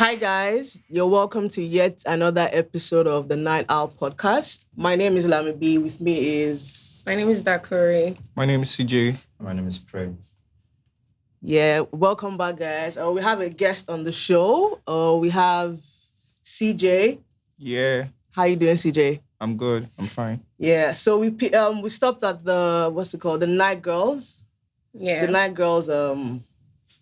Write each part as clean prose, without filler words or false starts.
Hi guys, you're welcome to yet another episode of the Night Owl podcast. My name is Lami B. With me is... My name is Dakuri. My name is CJ. My name is Fred. Yeah, welcome back guys. We have a guest on the show. We have CJ. Yeah. How you doing, CJ? I'm good. I'm fine. Yeah, so we stopped at the Night Girls. Yeah. The Night Girls,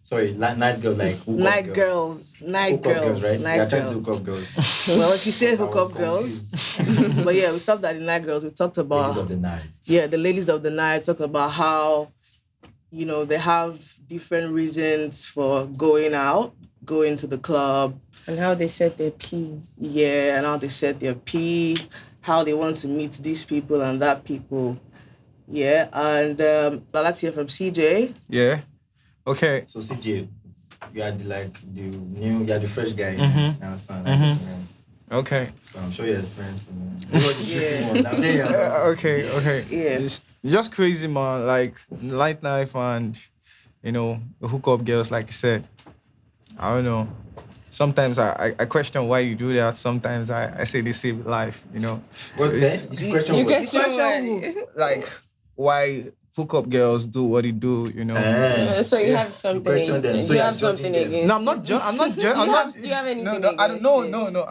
Sorry, night girls, like hookup Night girls. Night Hookup Girls. right? Night They're trying to Girls. hookup girls. Well, if you say I was hookup girls. But yeah, we stopped at the Night Girls. We talked about... Ladies of the night. Yeah, the ladies of the night, talk about how, they have different reasons for going out, going to the club. And how they set their P. Yeah, and how they set their P, how they want to meet these people and that people. Yeah, and I'd like to hear from CJ. Yeah. Okay. So CJ, you are the fresh guy. Mm-hmm. I understand. Mm-hmm. Okay. So I'm sure you're experienced. Yeah. Okay. Yeah. It's just crazy, man. Like nightlife and, hookup girls, like you said. I don't know. Sometimes I question why you do that. Sometimes I say they save life, What then? You question You what? question why? Like why hookup girls do what they do, So you have something. question them. So you you're have something judging them. against. No, I'm not. Do you have anything No, I against don't. it? No,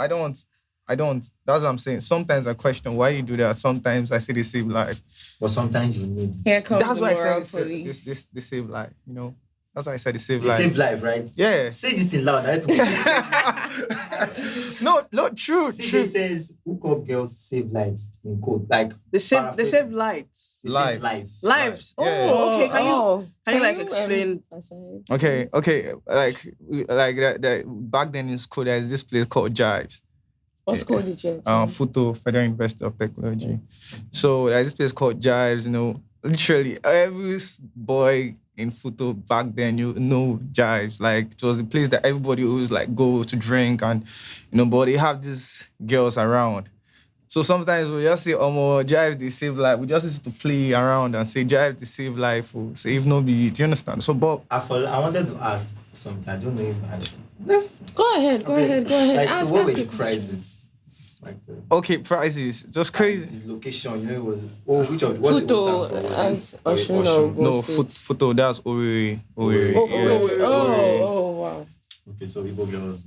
I don't. That's what I'm saying. Sometimes I question why you do that. Sometimes I say they save life. But sometimes you need. Here comes That's the why I moral said police. they save life. That's why I said they save They life. save life, right? Yeah. Say this in loud. No, true. CJ says hookup girls save lives in quote. Like They save lights. they Life. save life. Lives. Yeah. Oh, okay. Can you like you, explain? Okay. Like that. Back then in school, there's this place called Jives. What's called it yet? Futo Federal University of Technology. So there's this place called Jives. Literally every boy in Futo back then, Jives. Like it was the place that everybody always like go to drink and but they have these girls around. So sometimes we just say, Jive they save life. We just used to play around and say Jive they save life or say if no be, do you understand? So but I wanted to ask something. I don't know if I should. Let's Go ahead. Like Ask, so what were ask the your prices? Like okay, prices. Just crazy. the location, it was which of what's it Futo stand for? as Was it Oshun Oshun? or No, State? Futo, that's Owerri. Owerri. Oh, wow. Okay, so Igbo girls.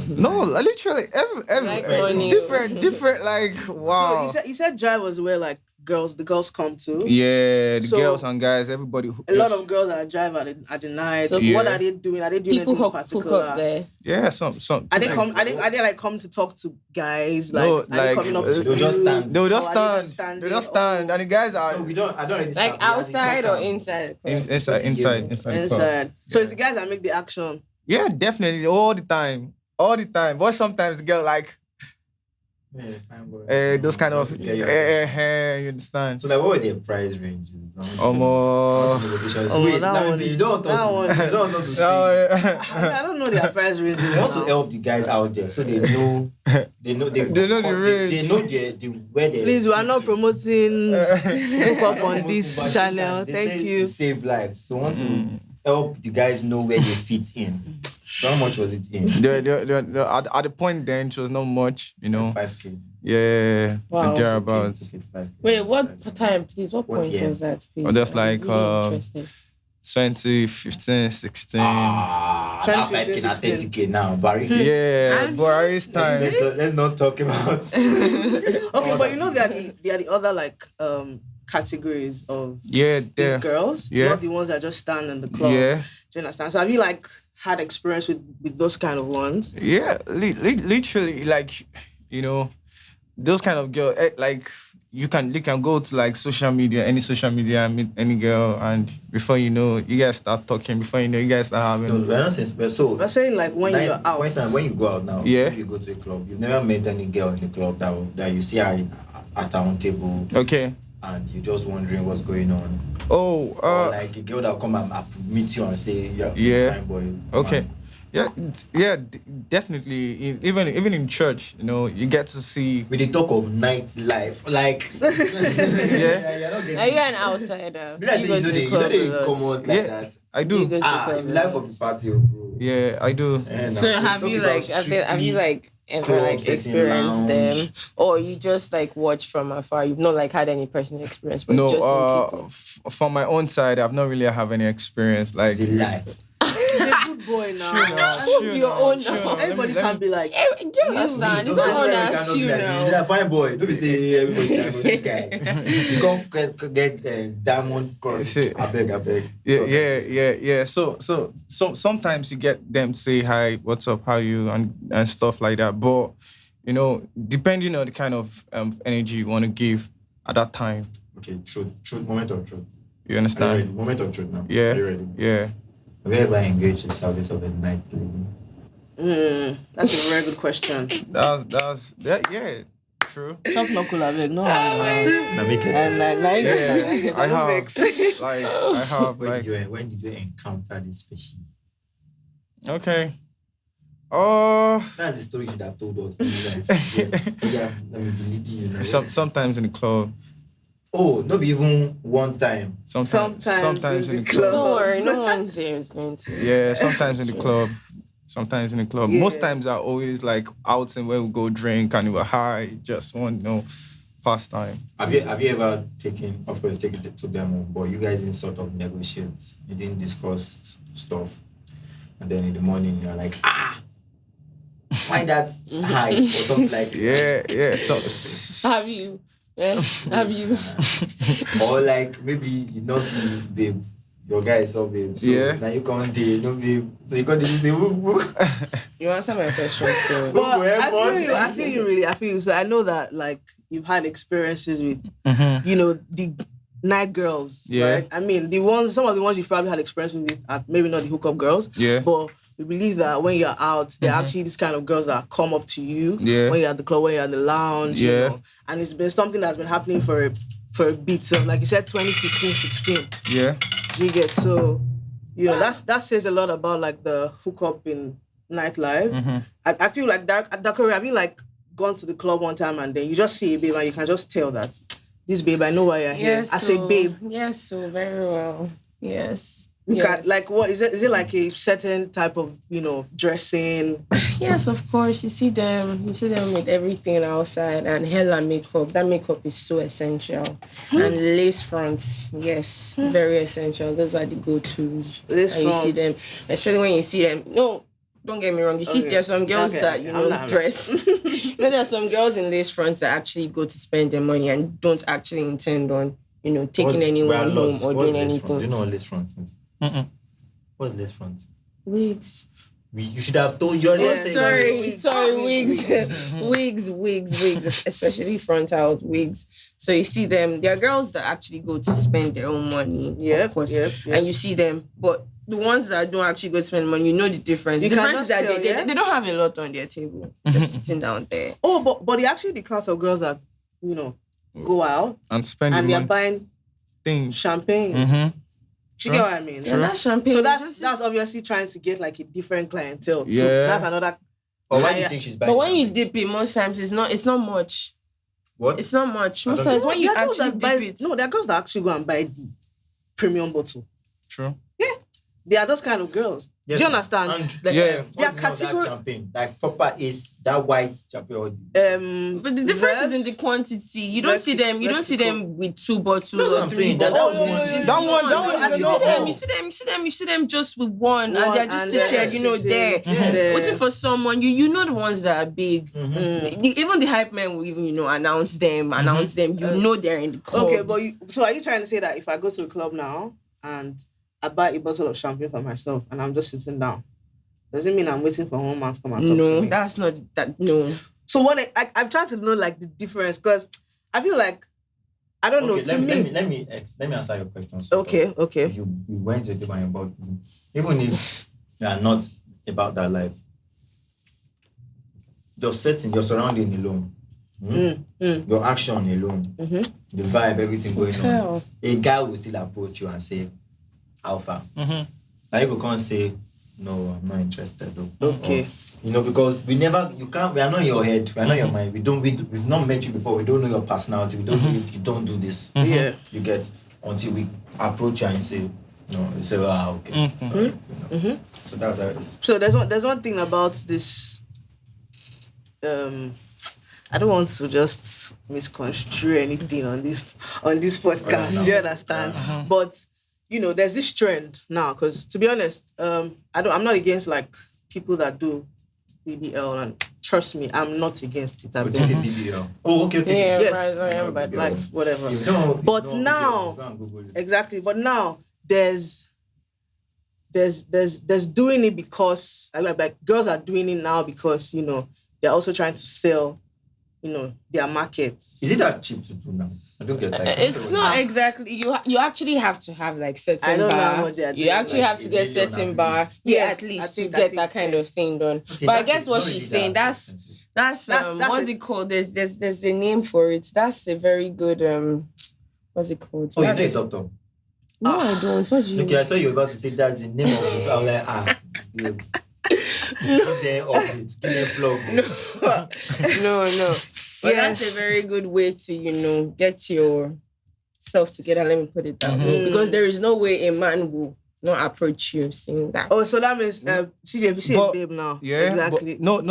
No, literally every Like money. different like wow. So you said Jive was where like the girls come to. Yeah, the So, girls and guys, everybody. A lot of girls are Jive at the night. So, What yeah. are they doing? Are they doing People anything hook particular? up there. Yeah, some. Are they come to talk to guys? Like, No, are they like, coming up to they'll just you? stand. They'll just Or are they stand. They'll just stand, and the guys are No, I don't already Like outside or inside? inside. the club. Inside. So it's the guys that make the action. Yeah, definitely, all the time. But sometimes the girl like Yeah, fine, boy. those kind of Yeah, yeah. you understand? So like, what were their price ranges? Almost. Wait, that one- you don't want us that one- to. You don't want us to see. I don't know their price ranges. We want to help the guys out there so they know They know the range. They know where they. Please, we are not promoting hookup on this channel. They Thank say you. to save lives. So we want to help the guys know where they fit in. So how much was it in? At the point then, it was not much, 5K. Yeah, Wow. thereabouts. Okay, 5K. Wait, what time, please? What What point year? was that, please? Oh, that's I'm like, really interested. 2015, 16. Now 5K, now 30K now, Barry. Yeah, And- Buhari's time. Let's not talk about. Okay, but they are the other like categories of Yeah, these there. girls. Yeah. Not the ones that just stand in the club. Yeah, Do you understand? So have you like had experience with those kind of ones? yeah. Literally, like, those kind of girls. Like, they can go to like any social media, and meet any girl, and before you know, you guys start talking. Before you know, you guys start having. No, we're not saying so. I'm saying like when Like, you're out. For instance, when you go out now, Yeah. if you go to a club, you've never met any girl in the club that you see her at her own table Okay. and you're just wondering what's going on. Oh. Or like a girl that will come and meet you and say, Yeah. fine boy. Okay. man. Yeah, definitely. Even in church, you get to see. With the talk of nightlife, like Yeah, Are you an outsider? Be like You say go to the you club know they a lot. come out like Yeah. that. I Do you do. go to the club a Life lot? of the party, bro. Yeah, I do. So have you like ever like experienced them, or you just like watch from afar? You've not like had any personal experience, but just in from my own side, I've not really have any experience. Like, It's a lie. He's a good boy now. Who's your own now? Everybody can be like, Do you understand? It's not on us, you know. You're a fine boy. Don't be saying everybody's a good guy. You can't get diamond cross. I beg. Yeah. So sometimes you get them say hi, what's up, how you, and stuff like that. But you know, depending on the kind of energy you want to give at that time. Okay, truth, moment of truth. You understand? Moment of truth now. Yeah. Are you ready? Yeah. Have you ever engaged in service of a night lady? that's a very good question. That's yeah. True. Talk no cool, abeg. No. Now make it. And Yeah, I have When did you encounter this species? Okay. Oh. That's the story you should have told us. Yeah, let me believe you. Know. Sometimes in the club. Oh, not even one time. Sometimes in the club. Don't worry, no one's here is going to. Yeah, sometimes in the club. Sometimes in the club. Yeah. Most times are always like out and where we go drink and we were high, just want pastime. Have you ever taken it to them, but you guys didn't sort of negotiate? You didn't discuss stuff, and then in the morning you're like, why that's high or something like that? Yeah. So Have you? Yeah, have you? Or like maybe you not see babe. Your guy saw babe. So Yeah. now you can't date, no babe. So you can't say woo. You answer my question still. But I feel you. So I know that like you've had experiences with, you know, the night girls. Yeah. Right? I mean, some of the ones you've probably had experiences with are maybe not the hookup girls. Yeah. But we believe that when you're out, they're actually these kind of girls that come up to you. Yeah. When you're at the club, when you're at the lounge. Yeah. You know? And it's been something that's been happening for a bit. So like you said, 2015, 16. yeah. You get so, you know, that says a lot about like the hookup in nightlife. I feel like Dakari, have you like gone to the club one time and then you just see a babe and you can just tell that this babe, I know why you're here. I say babe. Yes, so very well. Yes. You can, like what is it? Is it like a certain type of, you know, dressing? Yes, of course. You see them with everything outside and hella makeup. That makeup is so essential. And lace fronts, yes, very essential. Those are the go-tos. Lace and fronts. You see them, especially when you see them. No, don't get me wrong. You see, there's some girls that dress. There are some girls in lace fronts that actually go to spend their money and don't actually intend on, you know, taking anyone home or doing anything. Do you know what lace front is? What's lace front? Wigs. You should have told you. Sorry, wigs, especially frontal wigs. So you see them, there are girls that actually go to spend their own money, of course. And you see them, but the ones that don't actually go to spend money, you know the difference. The difference is that they don't have a lot on their table, just sitting down there. Oh, but they're actually the class of girls that, you know, go out and spend and they're money. buying Things. champagne. You get what I mean? Yeah, that's champagne. So that's obviously trying to get like a different clientele. Yeah. So that's another. Or why do you think she's buying? But when you dip it, most times it's not much. What? It's not much. Most times when you actually dip it. No, there are girls that actually go and buy the premium bottle. True. Yeah. They are those kind of girls. Yes, Do you understand? Yeah. Their category champagne, like proper is that white champagne. But the difference is in the quantity. You don't see them. You don't see them with 2 bottles That's what or I'm 3 saying. That bottles. one. You see them just with one, and they're just and sitting there, there. waiting for someone. You know the ones that are big. Even the hype men will even announce them. You know they're in the club. Okay, but so are you trying to say that if I go to a club now and I buy a bottle of champagne for myself and I'm just sitting down, does it mean I'm waiting for one man to come and talk to me? No, that's not that. No. So what I'm trying to know like the difference, because I feel like I don't know. To me, let me answer your question. So okay. You went to the one about, even if you are not about that life, your setting, your surrounding alone, your action alone, the vibe, everything going on, a guy will still approach you and say, Alpha. Now you can't say, no, I'm not interested though. Okay. Or, because we are not in your head, we are not in your mind. We've not met you before, we don't know your personality, we don't know if you don't do this. Yeah. You get, until we approach you and say, No, you say, okay. So that's how it is. So there's one thing about this. I don't want to just misconstrue anything on this podcast. Do you understand? But there's this trend now. Because to be honest, I'm not against like people that do BBL, and trust me, I'm not against it. What do you say BBL? Oh, okay. Yeah, right, I am, but like whatever. But now, exactly. But now there's doing it because like girls are doing it now because they're also trying to sell their markets. Is it that cheap to do now? I don't get that. It's not exactly. You actually have to have like certain bar. I don't know how much you actually have to get certain bar, at least to get that kind of thing done. Okay, but I guess what she's saying, that's what's it called? There's a name for it. That's a very good what's it called? Oh, you take doctor? No, I don't. What do you? Okay, I thought you were about to say that's the name of this. I was like, No. But that's a very good way to, get yourself together. Let me put it that way. Because there is no way a man will not approach you saying that. Oh, so that means CJ, if you see a babe now. Yeah, exactly. Not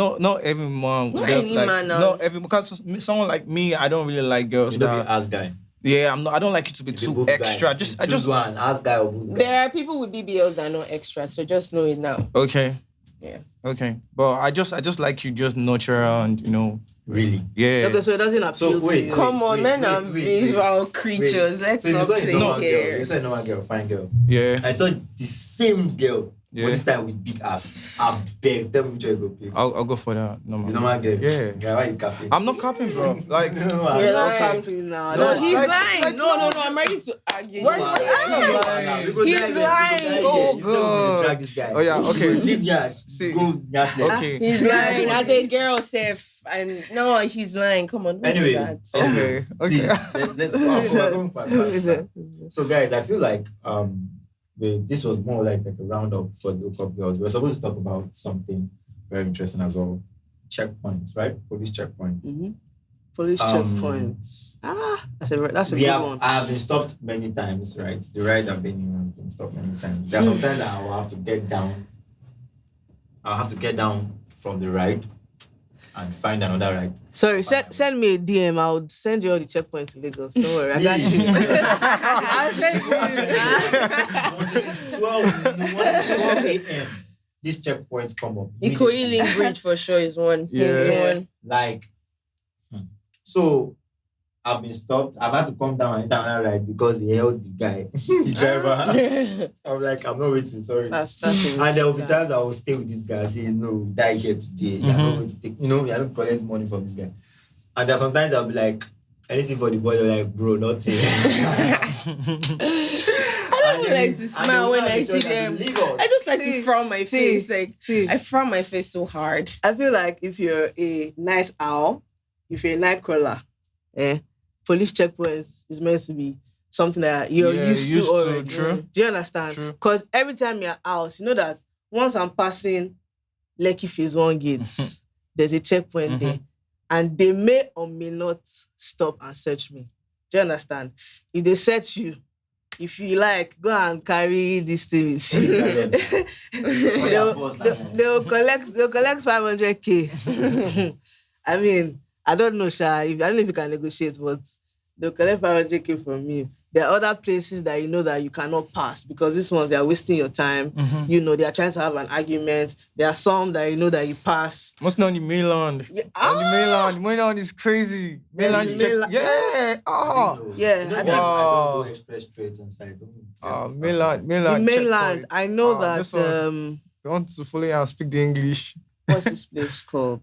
every man. Not any man now. Not every, because someone like me, I don't really like girls that ass guy. Yeah, I don't like it to be too extra. Guy. I just one ass guy or boot guy. There are people with BBLs that are not extra, so just know it now. Okay. Yeah. Okay. But I just like you just natural and Really? Yeah. Okay, so it doesn't appeal to you. Come on, men are visual creatures. Let's not play here. You said normal girl, fine girl. Yeah. I saw the same girl. Yeah. But this time with big ass. I beg them which I go pick. I'll go for that. The normal girl. Yeah. Why you capping? I'm not capping, bro. Like you're not capping now. No, he's lying. No. I'm ready to argue. Why are you lying? He's lying. Oh god. Drag this guy. Oh yeah. Okay. Leave Yash. See. Go Yash. Okay. He's lying. As a girl, safe. And no, he's lying. Come on. Anyway. Okay. Please, let's So guys, I feel like this was more like a roundup for the Hookup girls. We're supposed to talk about something very interesting as well. Checkpoints, right? Police checkpoints. Mm-hmm. Police checkpoints. That's a good one. I have been stopped many times, right? The ride I've been in has been stopped many times. There are sometimes that I will have to get down. I'll have to get down from the ride and find another ride. Sorry, send me a DM. I'll send you all the checkpoints in Lagos. Don't worry, I got you. I'll send you. 12 a.m. These checkpoints come up. Ikoyi Link Bridge for sure is one. Yeah. One. So I've been stopped. I've had to come down and enter another ride because they held the guy, the driver. I'm like, I'm not waiting, sorry. That's and there will be times I will stay with this guy, say, no, die here today. You're not going to take, you're not going to collect money from this guy. And there are sometimes I'll be like, anything for the boy, they're like, bro, nothing. I don't like to smile when I see them. I just like to frown my face. I frown my face so hard. I feel like if you're a night owl, if you're a night crawler, police checkpoints is meant to be something that you're used to already. True. Do you understand? Because every time you're out, you know that once I'm passing Lekki Phase 1 gates, there's a checkpoint there. And they may or may not stop and search me. Do you understand? If they search you, if you like, go and carry this thing with you. They'll collect 500K. I mean, I don't know, Sha. I don't know if you can negotiate, but they'll collect 500K from you. There are other places that you know that you cannot pass because these ones, they are wasting your time. They are trying to have an argument. There are some that you know that you pass. Mostly on the mainland. Yeah. On the mainland. The mainland is crazy. Mainland check. Yeah. Oh. Yeah. I just go express straight inside. Mainland. The mainland. I know that. They want to follow and speak the English. What's this place called?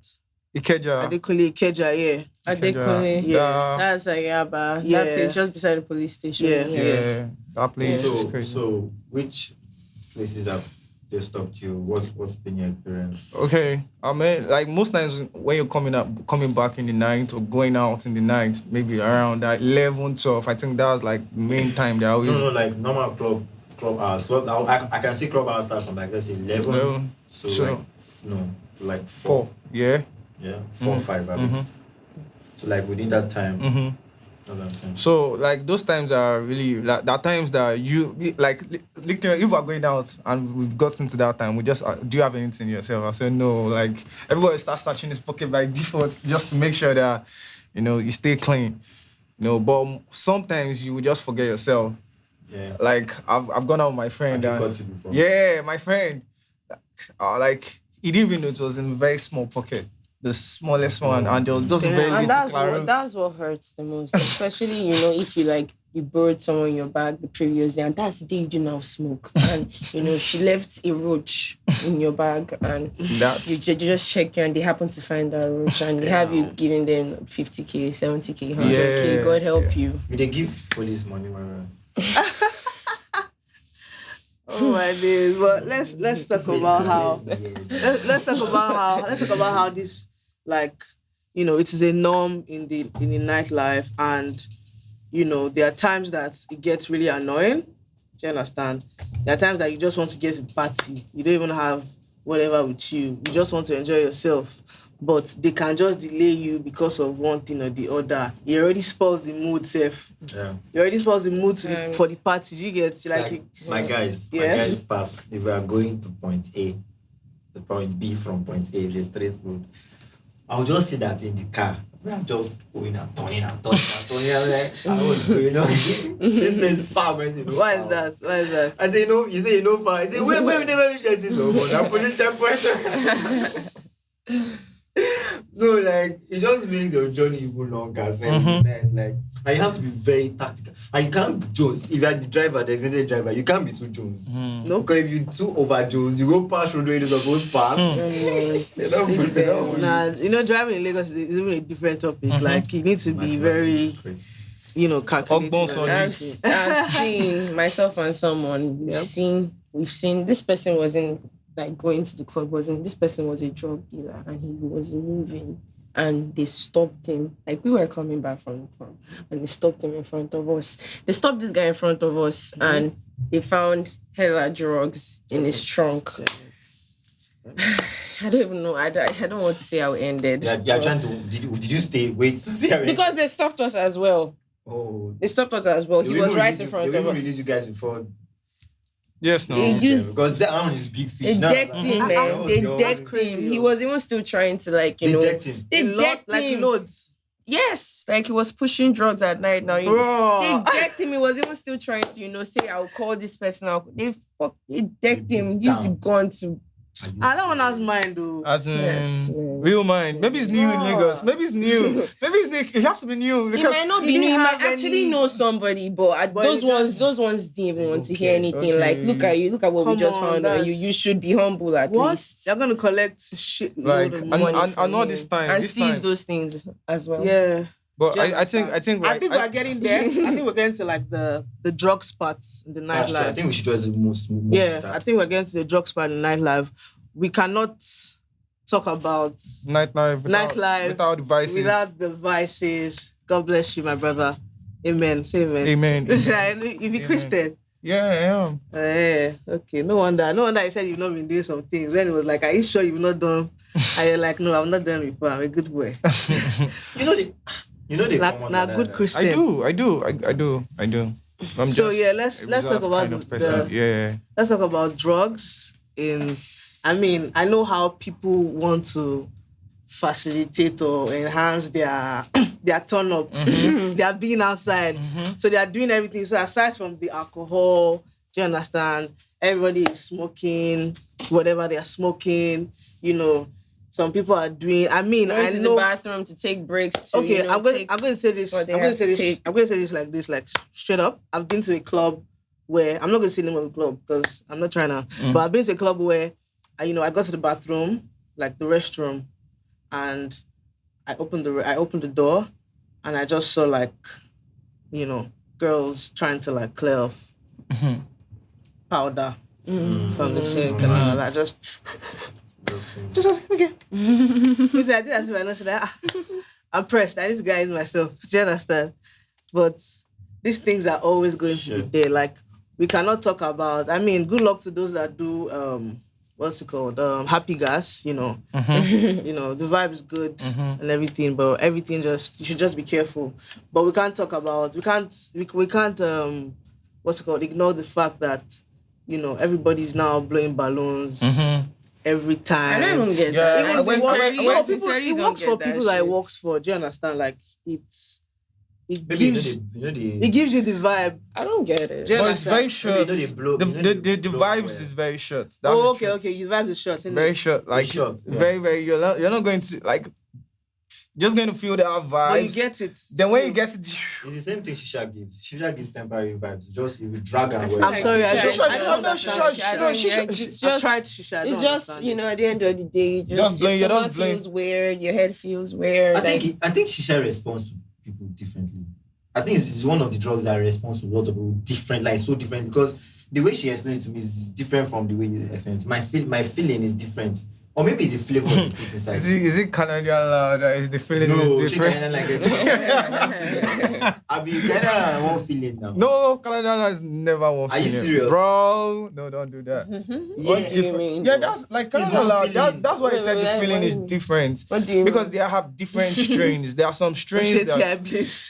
Ikeja, yeah. Adekule. Yeah. That's like Yaba. That place just beside the police station. Yeah. That place is crazy. So which places have they stopped you? What's been your experience? Okay. I mean, like most times when you're coming back in the night or going out in the night, maybe around 11, 12, I think that's like main time they always... No, like normal club hours. I can see club hours start from like, let's say 11 to 4. Yeah. Yeah, 4 or 5, I mean. So like within that time, So like those times are really like that times that you like literally if we're going out and we've got into that time, we just do you have anything yourself? I said no. Like everybody starts searching his pocket by default just to make sure that you stay clean. But sometimes you will just forget yourself. Yeah. Like I've gone out with my friend. Yeah, my friend. Like he didn't even know it was in a very small pocket. The smallest one, and there was just very little. And that's what hurts the most, especially if you borrowed someone your bag the previous day, and that's the day you do now smoke, and she left a roach in your bag, and you just check and they happen to find that roach, and they have you giving them 50k, 70k, 100k. God help you. They give police money, man. Oh my days! But let's talk about how let's talk about how this it is a norm in the nightlife, and there are times that it gets really annoying. Do you understand? There are times that you just want to get to the party. You don't even have whatever with you. You just want to enjoy yourself. But they can just delay you because of one thing or the other. You already spoils the mood, Seth. Yeah. You already spoils the mood for the party. You get my guys pass. If we are going to point A, the point B from point A is a straight road. I'll just see that in the car. We are just going and turning. I'm like, what's going on? This is far, man. Why is that? I say, you say, far. I say, wait, we never reach this over. That police checkpoint. So it just makes your journey even longer. And you have to be very tactical. And you can't be Jones. If you're the driver, the designated driver, you can't be too Jones. No, because if you're too over Jones, you go past road where you're supposed to pass. Driving in Lagos is even a different topic. Like you need to be very, calculated. I've seen myself and someone. We've seen this person wasn't going to the club. This person was a drug dealer and he was moving. And they stopped him. We were coming back from the club. And they stopped him in front of us. They stopped this guy in front of us. Mm-hmm. And they found hella drugs in his trunk. I don't even know. I don't want to say how it ended. You're trying to... Did you stay? Wait to see how it ended? Because they stopped us as well. Oh. They stopped us as well. He was right in front of us. They released you guys before... Yes, no. Because that one is big fish. They decked him, man. They decked him. He was even still trying to They decked him. They decked him. Loads. Yes, he was pushing drugs at night. Now they decked him. He was even still trying to say, "I'll call this person." They decked him. Used the gun to. I don't want to ask mine though. Real mine. Maybe it's new in Lagos. Maybe it's new. It has to be new. It might not be new. You might actually know somebody, but those ones didn't even want to hear anything. Okay. Look at you. Look at what we just found out. You should be humble at least. You're gonna collect shit load of money and all this time and seize those things as well. Yeah. But I think we're getting there. I think we're getting to the drug spots in the nightlife. I think we should just move. I think we're getting to the drug spot in the nightlife. We cannot talk about nightlife without the vices. God bless you, my brother. Amen. Say amen. Amen. You be Christian. Yeah, I am. Okay. No wonder you said you've not been doing some things. When it was like, are you sure you've not done? And you're like, no, I've not done before. I'm a good boy. Good Christian. I do. I'm let's talk about let's talk about drugs. I know how people want to facilitate or enhance their turn up. Mm-hmm. They are being outside. Mm-hmm. So they are doing everything. So aside from the alcohol, do you understand? Everybody is smoking, whatever they are smoking, Some people are doing. Going to the bathroom to take breaks. I'm going to say this. I'm going to say this like this, like straight up. I've been to a club where I'm not going to say the name of the club because I'm not trying to. But I've been to a club where, I got to the bathroom, like the restroom, and I opened the door, and I just saw girls trying to clear off powder from the sink and all that. Just okay. I did as well. I said, I'm pressed. I need to guide myself. Do you understand? But these things are always going to be there. We cannot talk about. Good luck to those that do what's it called? Happy gas, you know. You know, the vibe is good and everything, but everything you should just be careful. But we can't what's it called? Ignore the fact that, you know, everybody's now blowing balloons every time. I don't get that. It works for people that it works for. Do you understand? Like it gives you the vibe. I don't get it. But it's very short. The vibes is very short. That's okay. The vibe is short. Very short. Like very, very. You're not going to like. Just going to feel the vibes. But you get it. Then when you get it, it's the same thing Shisha gives. Shisha gives temporary vibes. Just if you drag and away. I'm sorry. I tried Shisha. It's just, you know, at the end of the day, your stomach feels weird, your head feels weird. I think Shisha responds to people differently. I think it's one of the drugs that responds to a lot of people different, like so different, because the way she explained it to me is different from the way you explained it. My feeling is different. Or maybe it's the flavor you put inside. Is it Canadian loud? Is the feeling is different? No, like it. I mean, Canadian one feeling now. No, Canadian is never one feeling. Are you serious? Bro, no, don't do that. What do you mean? Yeah, that's like Canadian loud. That's why I said the feeling is different. What do you mean? Because they have different strains. There are some strains that...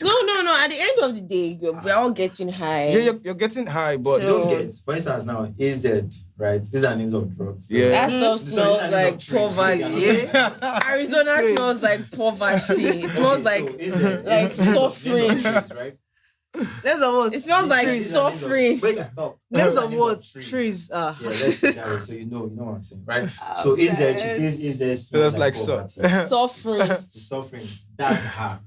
No. At the end of the day, we're all getting high. Yeah, you're getting high, but... Don't get, for instance now, AZ, right? These are names of drugs. Yeah. That stuff smells like poverty. Arizona smells like poverty. It smells like suffering. Right? Names of what? It smells like suffering. Names of what? Trees. Yeah, let's do that. So you know what I'm saying, right? So AZ, she says AZ smells like suffering. Suffering. That's her.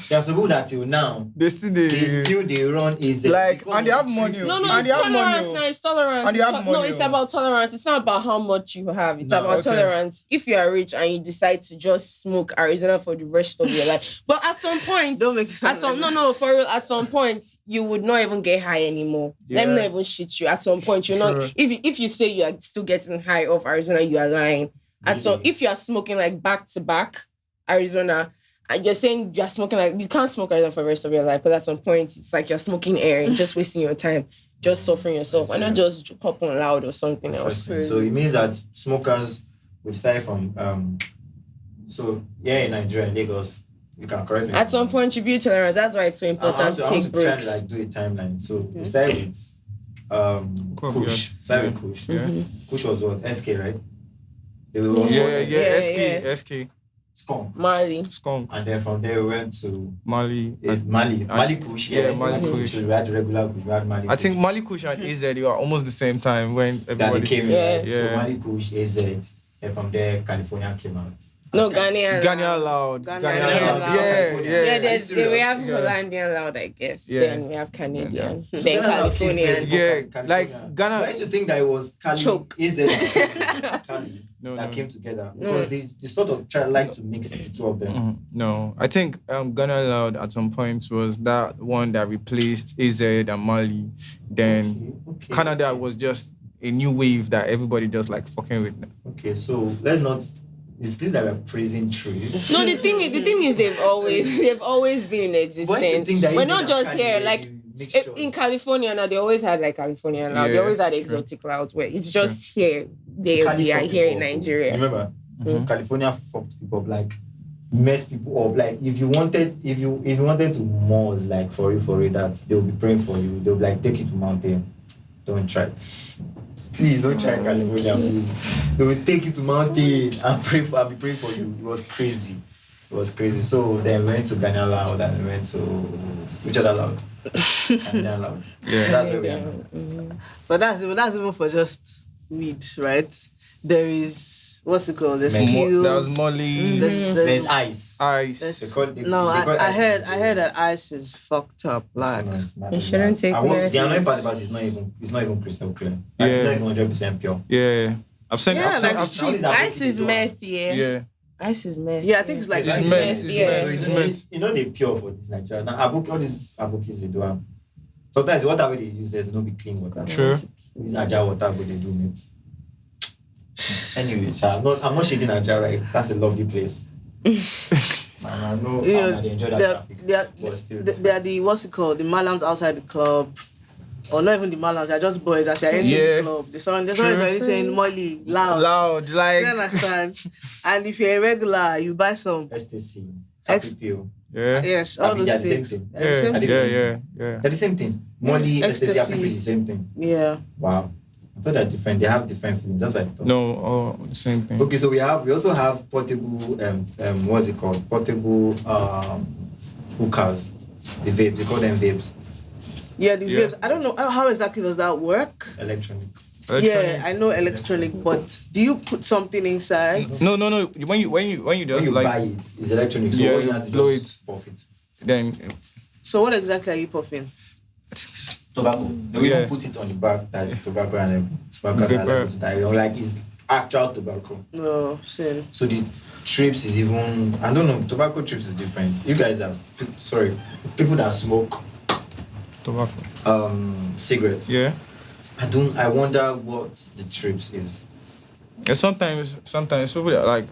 There are some people that till now they run is like, and they have money. No, it's tolerance now. It's tolerance. And It's about tolerance. It's not about how much you have. It's about tolerance. If you are rich and you decide to just smoke Arizona for the rest of your life, but at some point, don't make it sound for real. At some point, you would not even get high anymore. Let me not even shit you. At some point, you're not. If you say you are still getting high off Arizona, you are lying. If you are smoking like back to back Arizona. And you're saying you're smoking like you can't smoke Arizona for the rest of your life, because at some point it's like you're smoking air and just wasting your time, just suffering yourself. Why not just hop on loud or something else? So it means that smokers would decide from in Nigeria, in Lagos, you can correct me. At some point you build tolerance. That's why it's so important to take breaks. Try to do a timeline. So we started with Kush. Started with Kush. Kush was what? SK, right? SK. Skunk. Mali. And then from there we went to Mali. Mali Kush. Mali Kush. We had the regular Kush, we had Mali Kush. I think Mali Kush and AZ were almost the same time when everybody came in. So Mali Kush, AZ, and from there California came out. No, Ghanaian loud. Yeah, we have Hollandian loud, I guess. Yeah. Then we have Canadian. So then Californian. Like Ghana. I used to think that it was Cali, Choke. AZ, Cali that came together, because they sort of like to mix the two of them. No, I think Ghana Loud at some point was that one that replaced AZ and Mali. Then Canada was just a new wave that everybody just like fucking with. Okay, so let's not. It's still like we're praising trees. No, the thing is they've always been in existence. We're not just here like in California now. They always had like Californian loud. They always had exotic louds where it's just here. We are here in Nigeria. Remember, California fucked people up, like messed people up. Like if you wanted to Mars, like for you that they'll be praying for you. They'll be like take you to mountain. Don't try it. Please don't try California, please. They will take you to mountain and I'll be praying for you. It was crazy. So then we went to Ghana Loud and we went to which other Loud? Ghana Loud. Yeah. That's where we are now. But that's even for just weed, right? There is what's it called? There's pills. There's Molly. There's ice. I heard that ice is fucked up. Like you shouldn't take it. The annoying part about it is not even crystal clear. Like, it's not even 100% pure. Yeah. I've seen ice is meth, yeah. Ice is meth. Yeah, I think it's like it's meth. You know they pure for this Nigeria. Now all these abukis they do. Sometimes the water they use there's no be clean water. True. These Nigeria water but they do it. Anyway, I'm not shitting Nigeria, right? That's a lovely place. I know they enjoy that traffic. But still, they are the what's it called? The Malams outside the club. or not even the man, they're just boys as you're entering the club. The song is already saying Molly, loud. Like. You understand? And if you're a regular, you buy some ecstasy, Yeah. Yes, all those things. Same thing. Yeah. They're the same thing. Molly, ecstasy, happy is the same thing. Yeah. Wow. I thought they're different. They have different feelings. That's what I thought. No, the same thing. Okay, so we also have portable what's it called? Portable hookahs. The vapes. They call them vapes. Yeah, the vapes. I don't know how exactly does that work. Electronic. Yeah, I know electronic, but do you put something inside? No. When you just when like buy it, it's electronic. So you have to blow just puff it. Then. So what exactly are you puffing? Tobacco. They even put it on the back. That's tobacco and tobacco. Like it's actual tobacco. No, sin. So the trips is even. I don't know. Tobacco trips is different. You guys have people that smoke tobacco. Cigarettes. Yeah. I wonder what the trips is. And sometimes people are like,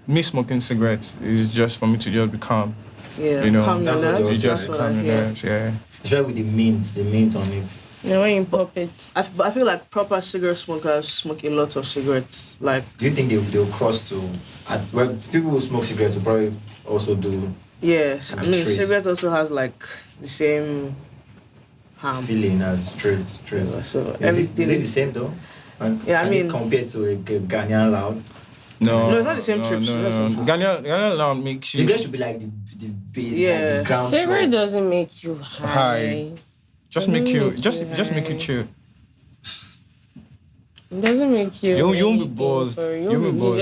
me smoking cigarettes is just for me to just be calm. Yeah, you know, calm your nerves. You just calm your nerves. Yeah. Especially with the mint on it. Yeah, when you pop it. I feel like proper cigarette smokers smoke a lot of cigarettes. Like, do you think they'll cross to? Well, people who smoke cigarettes will probably also do. Yes, I mean, cigarette also has like the same feeling as trace. Yeah, so is it the same though? Yeah, I mean, compared to a Ghanaian loud. No, it's not the same trips. No. Ghanaian loud makes you. The should be like the base, yeah. like the ground cigarette floor. Doesn't make you high. Just make you chill. It doesn't make you. You won't be buzzed. You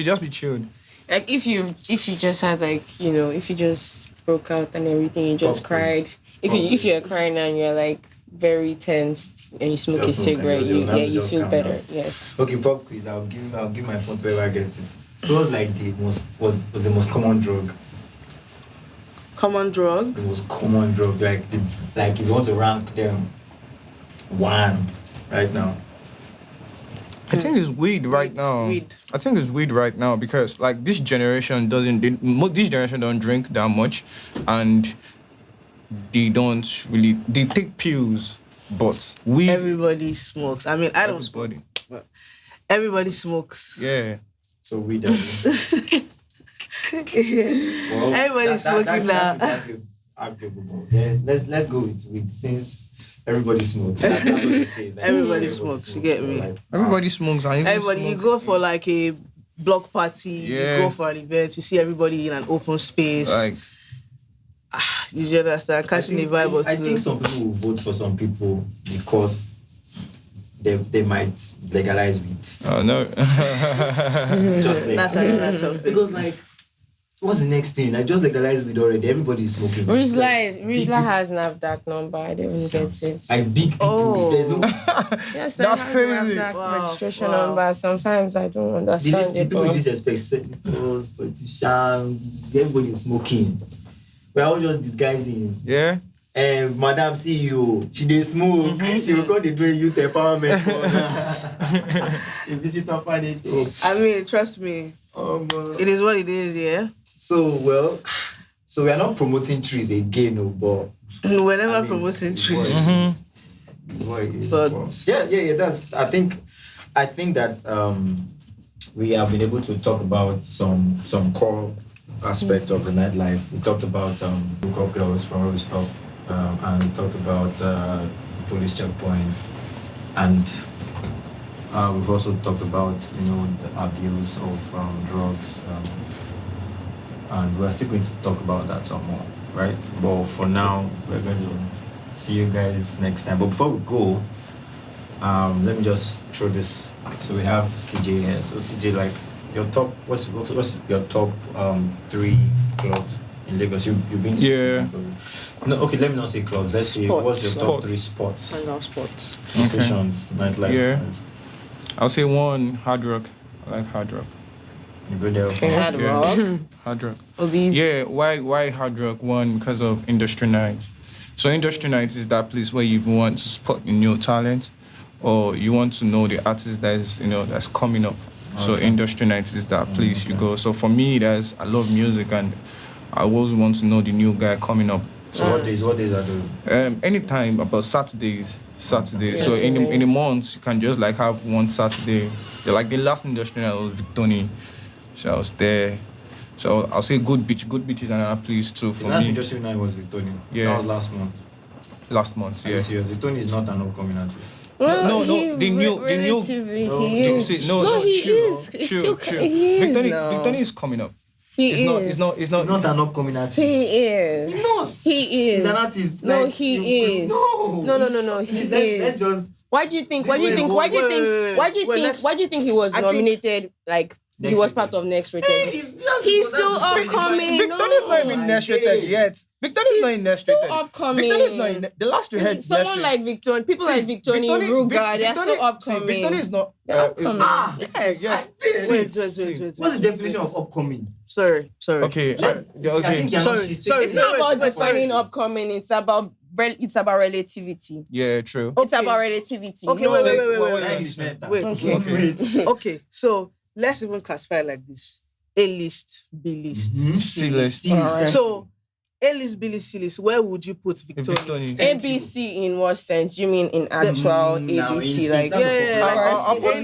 just be chilled. Like if you just had like if you just broke out and everything, you just cried. If you're crying and you're like very tensed and you smoke a cigarette, you feel better. Down. Yes. Okay, pop quiz. I'll give my phone to whoever gets it. So what's like the most common drug? Common drug? The most common drug, like if you want to rank them one right now. I think it's weed right now. I think it's weed right now because like this generation don't drink that much, and they don't really. They take pills, but weed. Everybody smokes. I mean, I don't smoke. Everybody smokes. Yeah. So weed. Well, everybody's smoking now. Yeah, let's go with weed since everybody smokes. That's what it says. Like, everybody smokes. You get me? Like, everybody smokes. You go for like a block party. Yeah. You go for an event. You see everybody in an open space. Like. You just understand, catching the vibe. I think some people will vote for some people because they might legalize weed. Oh no! Just saying. That's another topic. Because like, what's the next thing? I just legalized weed already. Everybody is smoking. Rizla has NAFDAC number. I don't even get it. Like big people. There's no. Yes, that's crazy. NAFDAC registration number. Sometimes I don't understand the people disrespect senators, politicians. Everybody is smoking. We're all just disguising. Yeah. And Madam CEO, she did smoke. She will call the doing youth empowerment for a visitor party. I mean, trust me. It is what it is, yeah. So we are not promoting trees again, but we're never promoting trees. But yeah. That's I think that we have been able to talk about some core aspects of the nightlife. We talked about hookup girls from where we stopped, and we talked about police checkpoints, and we've also talked about the abuse of drugs, and we're still going to talk about that some more, right? But for now, we're going to see you guys next time. But before we go, let me just throw this. So we have CJ here. So CJ, like, your top, what's your top 3 clubs in Lagos? You've been to? Yeah. No, okay, let me not say clubs. Let's say what's your top 3 spots? Hangout spots. Locations, nightlife. Yeah. I'll say 1, Hard Rock. I like Hard Rock. You go there. Hard Rock. Hard Rock. Obese. Yeah. Why Hard Rock? 1, because of Industry Night. So Industry Night is that place where you want to spot the new talent, or you want to know the artist that's coming up. So Industry Night is that place you go. So for me, I love music, and I always want to know the new guy coming up. So what days are those? Anytime about Saturdays. So in the months you can just like have one Saturday. Like the last industrial was Victoria. So I was there. So I'll say Good Beach is another place too for me. The last industrial night was Victoria. Yeah. That was last month. Last month, yeah. Serious. Victoria is not an upcoming artist. Well, no, the new. He is. He Still, he is now. Victoria is coming up. He's not an upcoming artist. He is. He's not. He is. He's an artist. No, like, he is. No. He is. Let's just. Why do you think he was nominated? Like he was part of Next Rated. He's still upcoming. Victoria's not even Next Rated yet. Victoria's not in Next Rated. Still upcoming. Victoria's not in the last year. Someone like Victoria, people like Victoria, Ruga, they are still upcoming. Victoria's not upcoming. Yes. Wait. What's the definition of upcoming? Sorry. Okay. Sorry. It's not about defining upcoming. It's about relativity. Yeah, true. It's about relativity. Okay, wait. Okay, so let's even classify it like this: A-list, B-list, C-list. Right. So, A-list, B-list, C-list. Where would you put Victoria? ABC in what sense? You mean in actual ABC? Like I'll put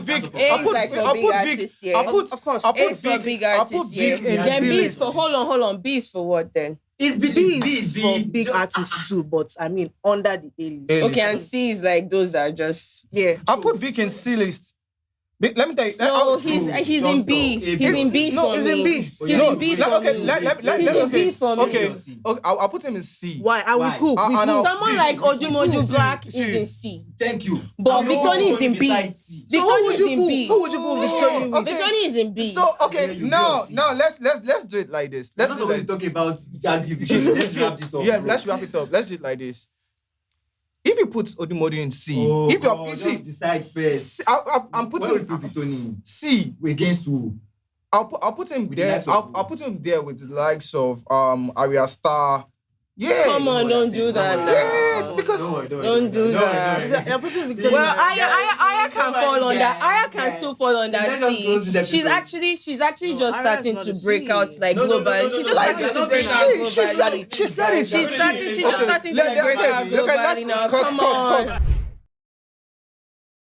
Vic. A is like for big artists, yeah. Of course. A is for big artists, yeah. Then B is for hold on. B is for what then? It's B for big artists too, but I mean under the A-list. Okay, and C is like those that are just I'll put Vic in C-list. Let me tell you. No, he's in B. He's in B for me. He's in B. He's in B for me. He's in B for me. Okay, I'll put him in C. Why? And with who? Someone like Odumodu Black is in C. Thank you. But Victoria is in B. Victoria is in B. Who would you put Victoria with? Victoria is in B. So now let's do it like this. Let's talk about. Let's wrap this up. Yeah, let's wrap it up. Let's do it like this. If you put Odumodi in C, if you just decide first. I'm putting Victoria C against who? I'll put him there. I'll put him there with the likes of Arya Star. Yeah. Come on, don't do that now. Yes, because don't do that. Well, Aya can fall under. Aya can still fall under C. She's actually just starting to break out like globally. She's just starting to break out globally. She said it. She's just starting to break out globally now. Come on.